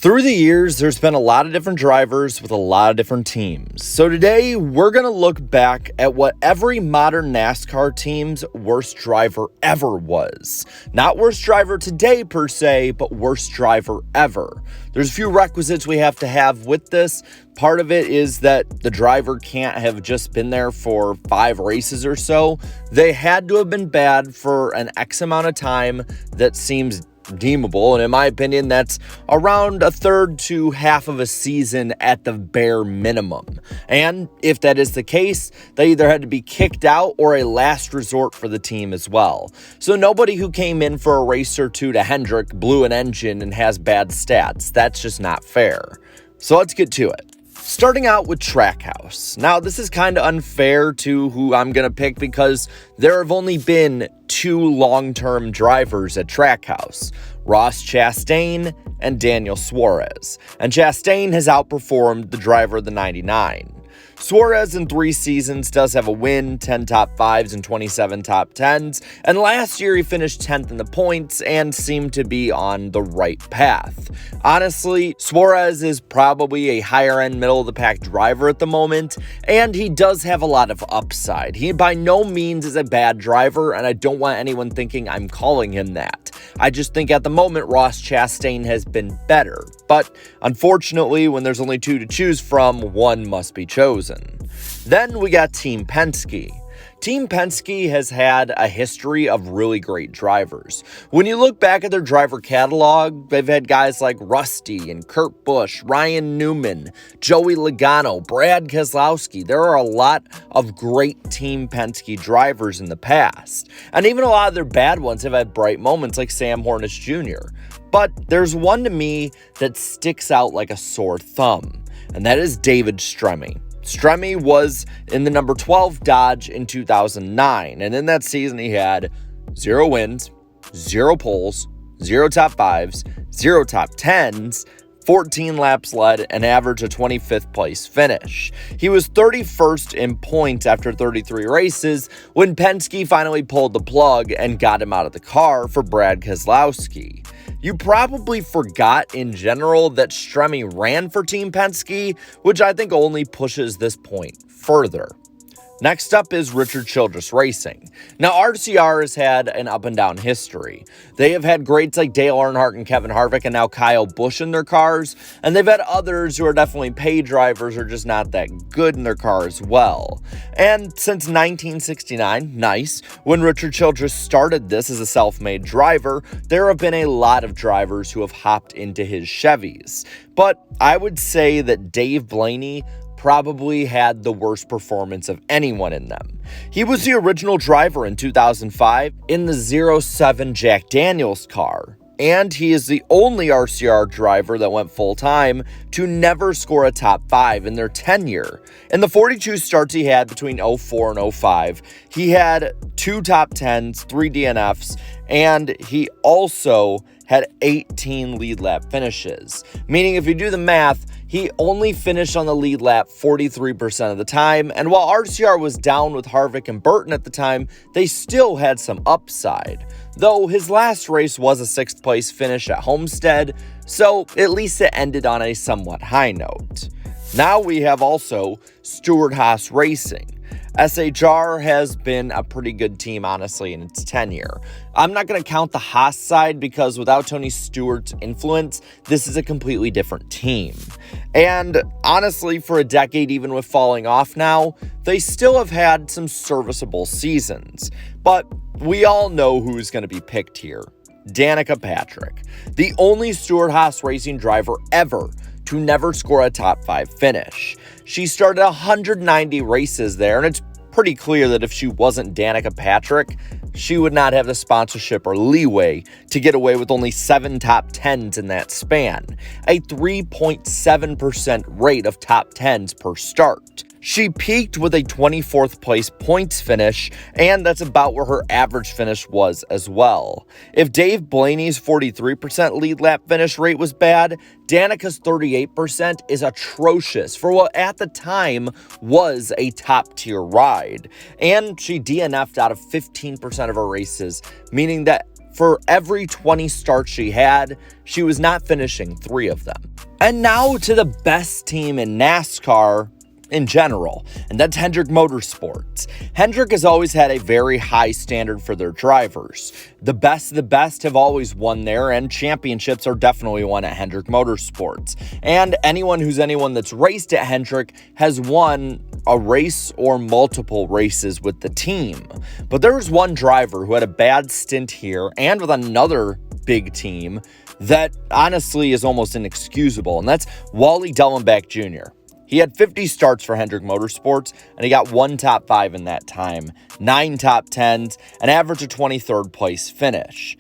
Through the years, there's been a lot of different drivers with a lot of different teams. So today, we're going to look back at what every modern NASCAR team's worst driver ever was. Not worst driver today per se, but worst driver ever. There's a few requisites we have to have with this. Part of it is that the driver can't have just been there for 5 races or so. They had to have been bad for an X amount of time that seems deemable, and in my opinion, that's around a third to half of a season at the bare minimum. And if that is the case, they either had to be kicked out or a last resort for the team as well. So nobody who came in for a race or two to Hendrick blew an engine and has bad stats. That's just not fair. So let's get to it. Starting out with Trackhouse. Now, this is kind of unfair to who I'm going to pick because there have only been 2 long-term drivers at Trackhouse, Ross Chastain and Daniel Suarez. And Chastain has outperformed the driver of the 99. Suarez in 3 seasons does have a win, 10 top 5s and 27 top 10s, and last year he finished 10th in the points and seemed to be on the right path. Honestly, Suarez is probably a higher end middle of the pack driver at the moment, and he does have a lot of upside. He by no means is a bad driver, and I don't want anyone thinking I'm calling him that. I just think at the moment Ross Chastain has been better, but unfortunately when there's only 2 to choose from, one must be chosen. Then we got Team Penske. Team Penske has had a history of really great drivers. When you look back at their driver catalog, they've had guys like Rusty and Kurt Busch, Ryan Newman, Joey Logano, Brad Keselowski. There are a lot of great Team Penske drivers in the past. And even a lot of their bad ones have had bright moments like Sam Hornish Jr. But there's one to me that sticks out like a sore thumb, and that is David Stremme. Stremme was in the number 12 Dodge in 2009, and in that season he had 0 wins, 0 poles, 0 top 5s, 0 top 10s, 14 laps led, an average of 25th place finish. He was 31st in points after 33 races when Penske finally pulled the plug and got him out of the car for Brad Keselowski. You probably forgot in general that Stremme ran for Team Penske, which I think only pushes this point further. Next up is Richard Childress Racing. Now, RCR has had an up-and-down history. They have had greats like Dale Earnhardt and Kevin Harvick and now Kyle Busch in their cars, and they've had others who are definitely paid drivers or just not that good in their car as well. And since 1969, nice, when Richard Childress started this as a self-made driver, there have been a lot of drivers who have hopped into his Chevys. But I would say that Dave Blaney probably had the worst performance of anyone in them. He was the original driver in 2005 in the 07 Jack Daniels car, and he is the only RCR driver that went full-time to never score a top 5 in their tenure. In the 42 starts he had between 04 and 05, he had 2 top 10s, 3 DNFs, and he also had 18 lead lap finishes. Meaning if you do the math, he only finished on the lead lap 43% of the time, and while RCR was down with Harvick and Burton at the time, they still had some upside. Though his last race was a 6th place finish at Homestead, so at least it ended on a somewhat high note. Now we have also Stewart-Haas Racing. SHR has been a pretty good team, honestly, in its tenure. I'm not going to count the Haas side because without Tony Stewart's influence, this is a completely different team. And honestly, for a decade, even with falling off now, they still have had some serviceable seasons. But we all know who's going to be picked here. Danica Patrick, the only Stewart-Haas Racing driver ever to never score a top 5 finish. She started 190 races there, and it's pretty clear that if she wasn't Danica Patrick, she would not have the sponsorship or leeway to get away with only 7 top 10s in that span, a 3.7% rate of top 10s per start. She peaked with a 24th place points finish, and that's about where her average finish was as well. If Dave Blaney's 43% lead lap finish rate was bad, Danica's 38% is atrocious for what at the time was a top tier ride. And she DNF'd out of 15% of her races, meaning that for every 20 starts she had, she was not finishing 3 of them. And now to the best team in NASCAR in general, and that's Hendrick Motorsports. Hendrick has always had a very high standard for their drivers. The best of the best have always won there, and championships are definitely won at Hendrick Motorsports. And anyone that's raced at Hendrick has won a race or multiple races with the team. But there was one driver who had a bad stint here and with another big team that honestly is almost inexcusable, and that's Wally Dellenbach Jr. He had 50 starts for Hendrick Motorsports, and he got 1 top 5 in that time, 9 top 10s, an average of 23rd place finish.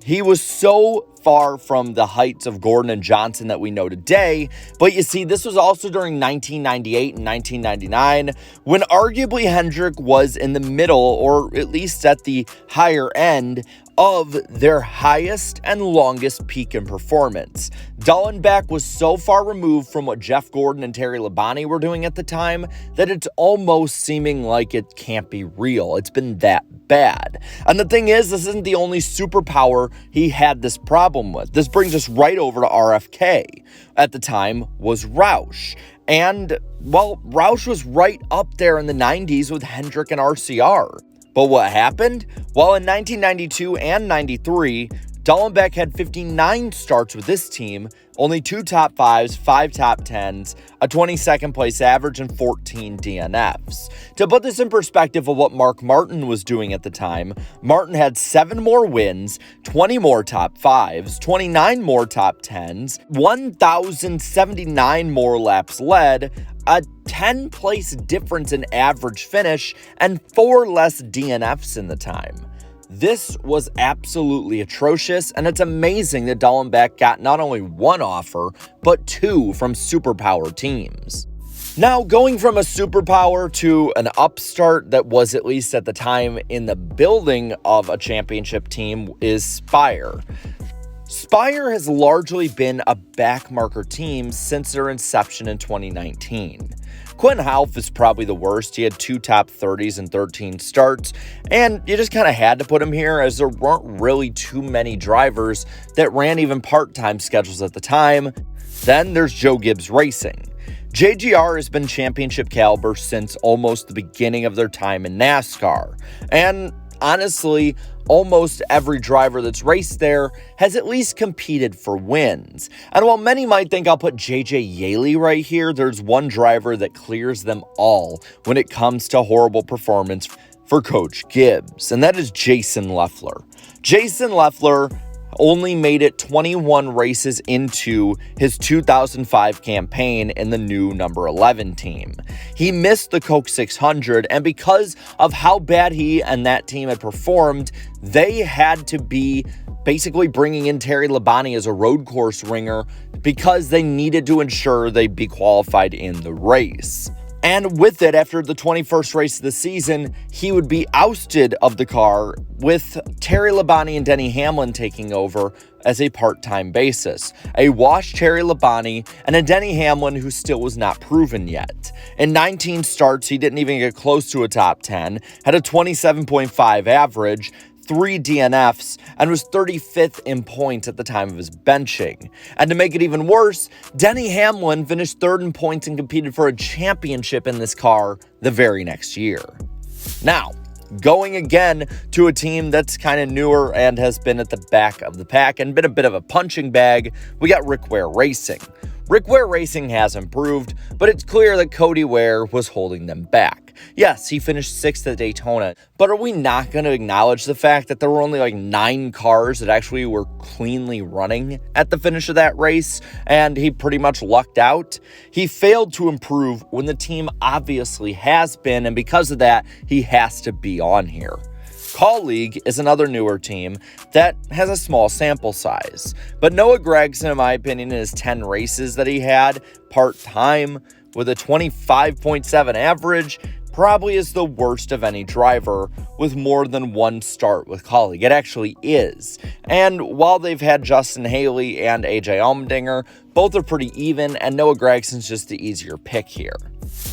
He was so far from the heights of Gordon and Johnson that we know today, but you see, this was also during 1998 and 1999, when arguably Hendrick was in the middle, or at least at the higher end, of their highest and longest peak in performance. Dellenbach was so far removed from what Jeff Gordon and Terry Labonte were doing at the time that it's almost seeming like it can't be real. It's been that bad. And the thing is, this isn't the only superpower he had this problem with. This brings us right over to RFK. At the time was Roush. And, well, Roush was right up there in the 90s with Hendrick and RCR. But what happened? Well, in 1992 and 93, Dellenbach had 59 starts with this team, only 2 top 5s, 5 top 10s, a 22nd place average, and 14 DNFs. To put this in perspective of what Mark Martin was doing at the time, Martin had 7 more wins, 20 more top 5s, 29 more top 10s, 1,079 more laps led, a 10-place difference in average finish, and 4 less DNFs in the time. This was absolutely atrocious, and it's amazing that Dellenbach got not only 1 offer, but 2 from superpower teams. Now, going from a superpower to an upstart that was, at least at the time, in the building of a championship team is Spire. Spire has largely been a backmarker team since their inception in 2019. Quentin Half is probably the worst. He had 2 top 30s and 13 starts, and you just kind of had to put him here as there weren't really too many drivers that ran even part-time schedules at the time. Then there's Joe Gibbs Racing. JGR has been championship caliber since almost the beginning of their time in NASCAR, and honestly, almost every driver that's raced there has at least competed for wins. And while many might think I'll put JJ Yaley right here, there's one driver that clears them all when it comes to horrible performance for Coach Gibbs, and that is Jason Leffler. Jason Leffler only made it 21 races into his 2005 campaign in the new number 11 team. He missed the Coke 600, and because of how bad he and that team had performed, they had to be basically bringing in Terry Labonte as a road course ringer because they needed to ensure they'd be qualified in the race. And with it, after the 21st race of the season, he would be ousted of the car with Terry Labonte and Denny Hamlin taking over as a part-time basis. A washed Terry Labonte and a Denny Hamlin who still was not proven yet. In 19 starts, he didn't even get close to a top 10, had a 27.5 average, 3 DNFs, and was 35th in points at the time of his benching. And to make it even worse, Denny Hamlin finished 3rd in points and competed for a championship in this car the very next year. Now, going again to a team that's kind of newer and has been at the back of the pack and been a bit of a punching bag, we got Rick Ware Racing. Rick Ware Racing has improved, but it's clear that Cody Ware was holding them back. Yes, he finished 6th at Daytona, but are we not going to acknowledge the fact that there were only like 9 cars that actually were cleanly running at the finish of that race, and he pretty much lucked out? He failed to improve when the team obviously has been, and because of that, he has to be on here. Colleague is another newer team that has a small sample size, but Noah Gragson, in my opinion, in his 10 races that he had part-time with a 25.7 average, probably is the worst of any driver with more than 1 start with Colleague. It actually is. And while they've had Justin Haley and AJ Allmendinger, both are pretty even, and Noah Gragson's just the easier pick here.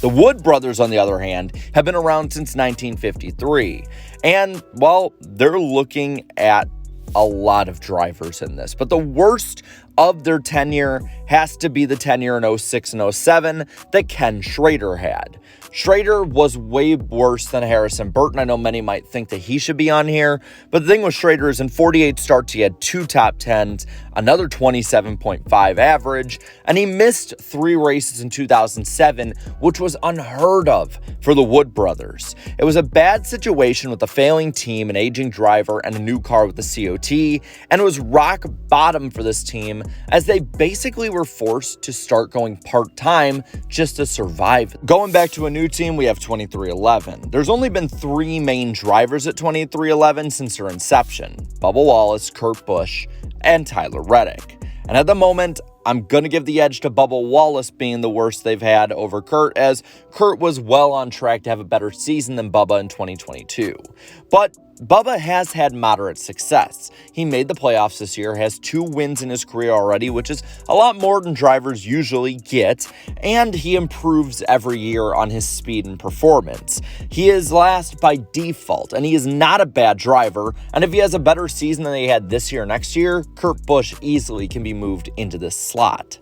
The Wood brothers, on the other hand, have been around since 1953, and, well, they're looking at a lot of drivers in this, but the worst of their tenure has to be the tenure in 06 and 07 that Ken Schrader had. Schrader was way worse than Harrison Burton. I know many might think that he should be on here, but the thing with Schrader is in 48 starts, he had 2 top 10s, another 27.5 average, and he missed 3 races in 2007, which was unheard of for the Wood brothers. It was a bad situation with a failing team, an aging driver, and a new car with the COT, and it was rock bottom for this team as they basically were forced to start going part-time just to survive. Going back to a new team, we have 23XI. There's only been 3 main drivers at 23XI since their inception: Bubba Wallace, Kurt Busch, and Tyler Reddick. And at the moment, I'm going to give the edge to Bubba Wallace being the worst they've had over Kurt, as Kurt was well on track to have a better season than Bubba in 2022. But Bubba has had moderate success. He made the playoffs this year, has 2 wins in his career already, which is a lot more than drivers usually get, and he improves every year on his speed and performance. He is last by default, and he is not a bad driver, and if he has a better season than he had this year or next year, Kurt Busch easily can be moved into this slot.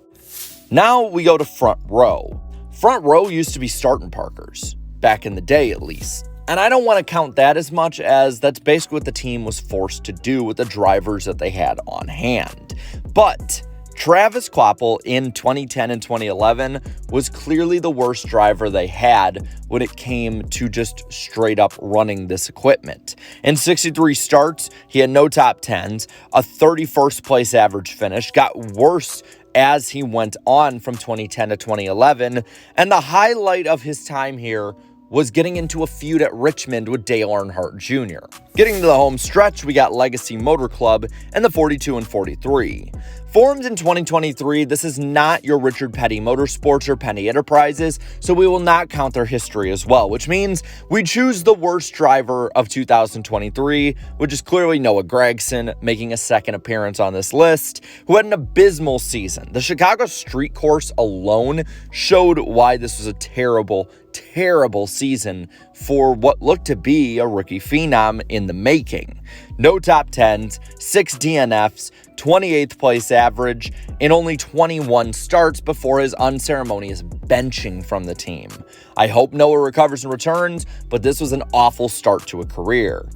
Now we go to front row. Front row used to be starting parkers, back in the day at least. And I don't want to count that as much, as that's basically what the team was forced to do with the drivers that they had on hand. But Travis Kvapil in 2010 and 2011 was clearly the worst driver they had when it came to just straight up running this equipment. In 63 starts, he had no top 10s, a 31st place average finish, got worse as he went on from 2010 to 2011, and the highlight of his time here was getting into a feud at Richmond with Dale Earnhardt Jr. Getting to the home stretch, we got Legacy Motor Club and the 42 and 43. Formed in 2023, this is not your Richard Petty Motorsports or Penny Enterprises, so we will not count their history as well, which means we choose the worst driver of 2023, which is clearly Noah Gragson, making a second appearance on this list, who had an abysmal season. The Chicago street course alone showed why this was a terrible season for what looked to be a rookie phenom in the making. No top 10s, 6 DNFs, 28th place average, in only 21 starts before his unceremonious benching from the team. I hope Noah recovers and returns, but this was an awful start to a career.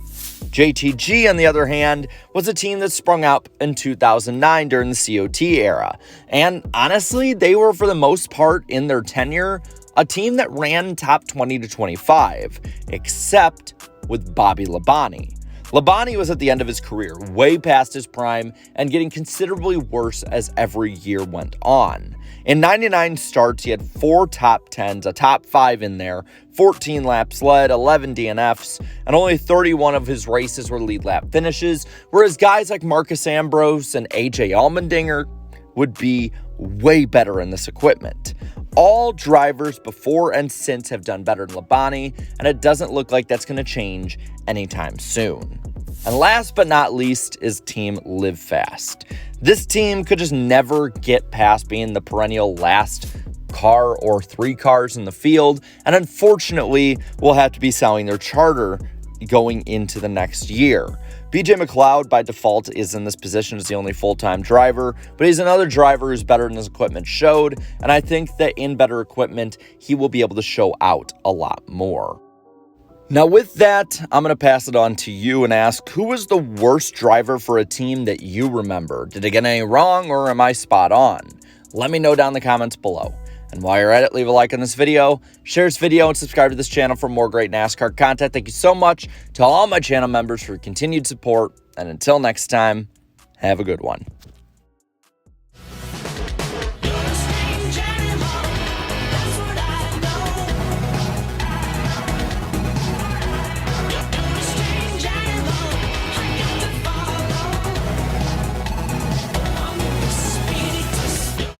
JTG, on the other hand, was a team that sprung up in 2009 during the COT era, and honestly, they were for the most part in their tenure a team that ran top 20 to 25, except with Bobby Labonte. Labonte was at the end of his career, way past his prime, and getting considerably worse as every year went on. In 99 starts, he had 4 top 10s, a top 5 in there, 14 laps led, 11 DNFs, and only 31 of his races were lead lap finishes, whereas guys like Marcus Ambrose and AJ Allmendinger would be way better in this equipment. All drivers before and since have done better than Labonte, and it doesn't look like that's going to change anytime soon. And last but not least is Team Live Fast. This team could just never get past being the perennial last car or 3 cars in the field, and unfortunately will have to be selling their charter going into the next year. BJ McLeod, by default, is in this position as the only full-time driver, but he's another driver who's better than his equipment showed, and I think that in better equipment, he will be able to show out a lot more. Now with that, I'm going to pass it on to you and ask, who was the worst driver for a team that you remember? Did I get any wrong, or am I spot on? Let me know down in the comments below. And while you're at it, leave a like on this video, share this video, and subscribe to this channel for more great NASCAR content. Thank you so much to all my channel members for your continued support. And until next time, have a good one.